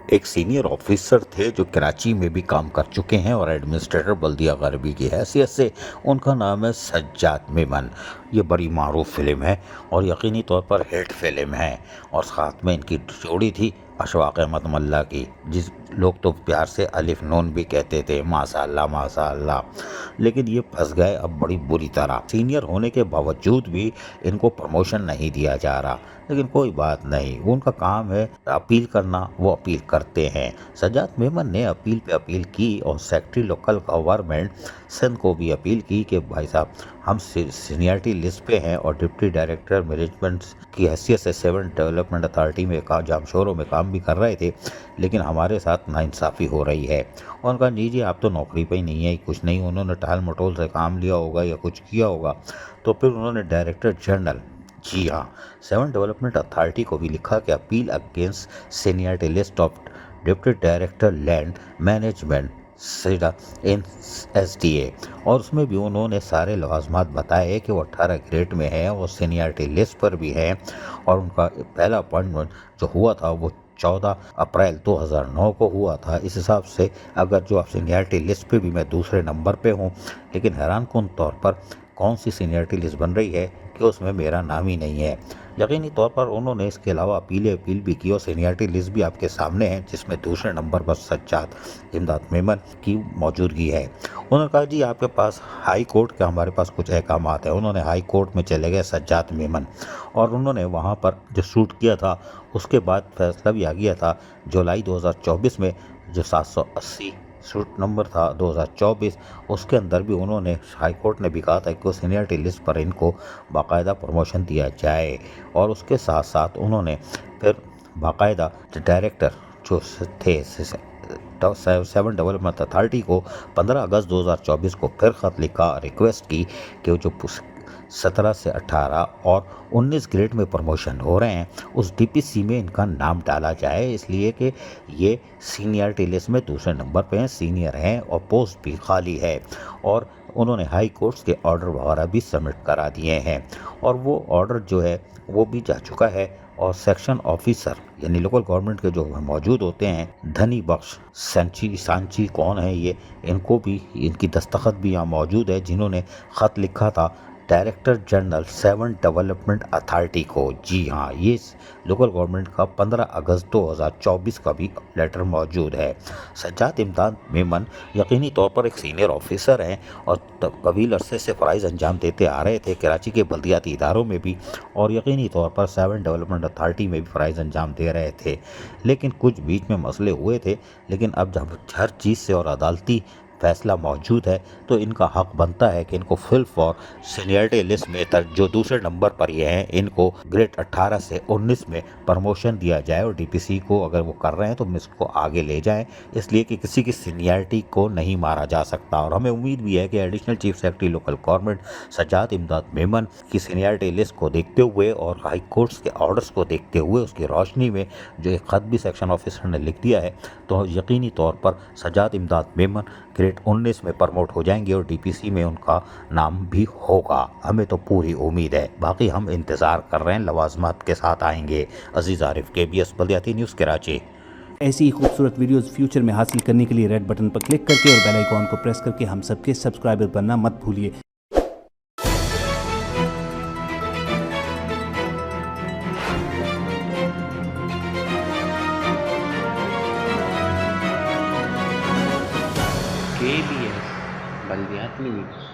एक senior officer थे जो कराची में भी काम कर चुके हैं और एडमिनिस्ट्रेटर बल्दिया गरबी की हैसियत से। उनका नाम है सज्जाद मेमन। ये बड़ी मारूफ फिल्म है और यकीनी तौर पर हिट फिल्म है। और साथ में इनकी जोड़ी थी अशफाक अहमद मल्ला की, जिस लोग तो प्यार से अलिफ नून भी कहते थे, माशाअल्लाह माशाअल्लाह। लेकिन ये फंस गए अब बड़ी बुरी तरह। सीनियर होने के बावजूद भी इनको प्रमोशन नहीं दिया जा रहा, लेकिन कोई बात नहीं, वो उनका काम है अपील करना, वो अपील करते हैं। सज्जाद मेमन ने अपील पे अपील की और सेक्रेटरी लोकल गवर्नमेंट सिंध को भी अपील की कि भाई साहब हम सीनियरिटी लिस्ट पे हैं और डिप्टी डायरेक्टर मैनेजमेंट की हैसियत से 7 डेवलपमेंट अथॉरिटी में जामशोरों में काम भी कर रहे थे, लेकिन हमारे साथ नाइंसाफ़ी हो रही है। और उनका जी आप तो नौकरी पे ही नहीं है, कुछ नहीं, उन्होंने टाल मटोल से काम लिया होगा या कुछ किया होगा। तो फिर उन्होंने डायरेक्टर जनरल, जी हाँ, 7 डेवलपमेंट अथॉरिटी को भी लिखा कि appeal against seniority list of deputy director land management SIDA in SDA। और उसमें भी उन्होंने सारे लवाजमात बताए कि वो 18 ग्रेड में है और सीनियरिटी लिस्ट पर भी है। और उनका पहला अपॉइंटमेंट जो हुआ था वो 14 अप्रैल 2009 को हुआ था। इस हिसाब से अगर जो आप सीनियरिटी लिस्ट पे भी मैं दूसरे नंबर पे हूँ, लेकिन हैरानकुन तौर पर कौन सी सीनियरिटी लिस्ट बन रही है कि उसमें मेरा नाम ही नहीं है। यकीनी तौर पर उन्होंने इसके अलावा अपील भी की और सीनियरिटी लिस्ट भी आपके सामने है, जिसमें दूसरे नंबर पर सज्जाद इमदाद मेमन की मौजूदगी है। उन्होंने कहा जी आपके पास हाई कोर्ट के हमारे पास कुछ अहकामात है। उन्होंने हाई कोर्ट में चले गए सज्जाद मेमन और उन्होंने वहाँ पर जो शूट किया था उसके बाद फैसला भी आ गया था जुलाई 2024 में, जो 780 सूट नंबर था 2024, उसके अंदर भी उन्होंने हाई कोर्ट ने भी कहा था कि सीनियरिटी लिस्ट पर इनको बाकायदा प्रमोशन दिया जाए। और उसके साथ साथ उन्होंने फिर बाकायदा डायरेक्टर जो थे 7 डेवलपमेंट अथॉरिटी को 15 अगस्त 2024 को फिर ख़त लिखा, रिक्वेस्ट की कि जो 17 से 18 और 19 ग्रेड में प्रमोशन हो रहे हैं उस DPC में इनका नाम डाला जाए, इसलिए कि ये सीनियरिटी लिस्ट में दूसरे नंबर पे हैं, सीनियर हैं और पोस्ट भी खाली है। और उन्होंने हाई कोर्ट्स के ऑर्डर वगैरह भी सबमिट करा दिए हैं और वो ऑर्डर जो है वो भी जा चुका है। और सेक्शन ऑफिसर यानी लोकल गवर्नमेंट के जो मौजूद होते हैं, धनी बख्श सांची कौन है ये, इनको भी इनकी दस्तखत भी यहाँ मौजूद है, जिन्होंने ख़त लिखा था डायरेक्टर जनरल 7 डेवलपमेंट अथॉरिटी को। जी हाँ, ये लोकल गवर्नमेंट का 15 अगस्त 2024 का भी लेटर मौजूद है। सज्जाद इमदाद मेमन यकीनी तौर पर एक सीनियर ऑफिसर हैं और तवील अरसे से फ़राइज़ अंजाम देते आ रहे थे कराची के बल्दियाती इदारों में भी, और यकीनी तौर पर 7 डेवलपमेंट अथॉरिटी में भी फ़राइज़ अंजाम दे रहे थे। लेकिन कुछ बीच में मसले हुए थे, लेकिन अब जब हर चीज़ से और अदालती फैसला मौजूद है तो इनका हक बनता है कि इनको फिल फॉर सीनियरिटी लिस्ट में तक जो दूसरे नंबर पर ये हैं इनको ग्रेड 18 से 19 में प्रमोशन दिया जाए। और DPC को अगर वो कर रहे हैं तो इसको आगे ले जाएं, इसलिए कि किसी की सीनियरिटी को नहीं मारा जा सकता। और हमें उम्मीद भी है कि additional chief secretary local government Sajjad इमदाद मेमन की सीनियरिटी लिस्ट को देखते हुए और हाई कोर्ट्स के ऑर्डर्स को देखते हुए उसकी रोशनी में जो एक ख़त भी सेक्शन ऑफिसर ने लिख दिया है, तो यकीनी तौर पर सज्जाद इमदाद मेमन ग्रेड 19 में प्रमोट हो जाएंगे और DPC में उनका नाम भी होगा। हमें तो पूरी उम्मीद है, बाकी हम इंतज़ार कर रहे हैं, लवाजमात के साथ आएंगे। अजीज़ आरिफ, KBS बल्दियाती न्यूज़ कराची। ऐसी ही खूबसूरत वीडियोस फ्यूचर में हासिल करने के लिए रेड बटन पर क्लिक करके और बेल आइकॉन को प्रेस करके हम सबके सब्सक्राइबर बनना मत भूलिए। KBS बल्दियाती न्यूज़।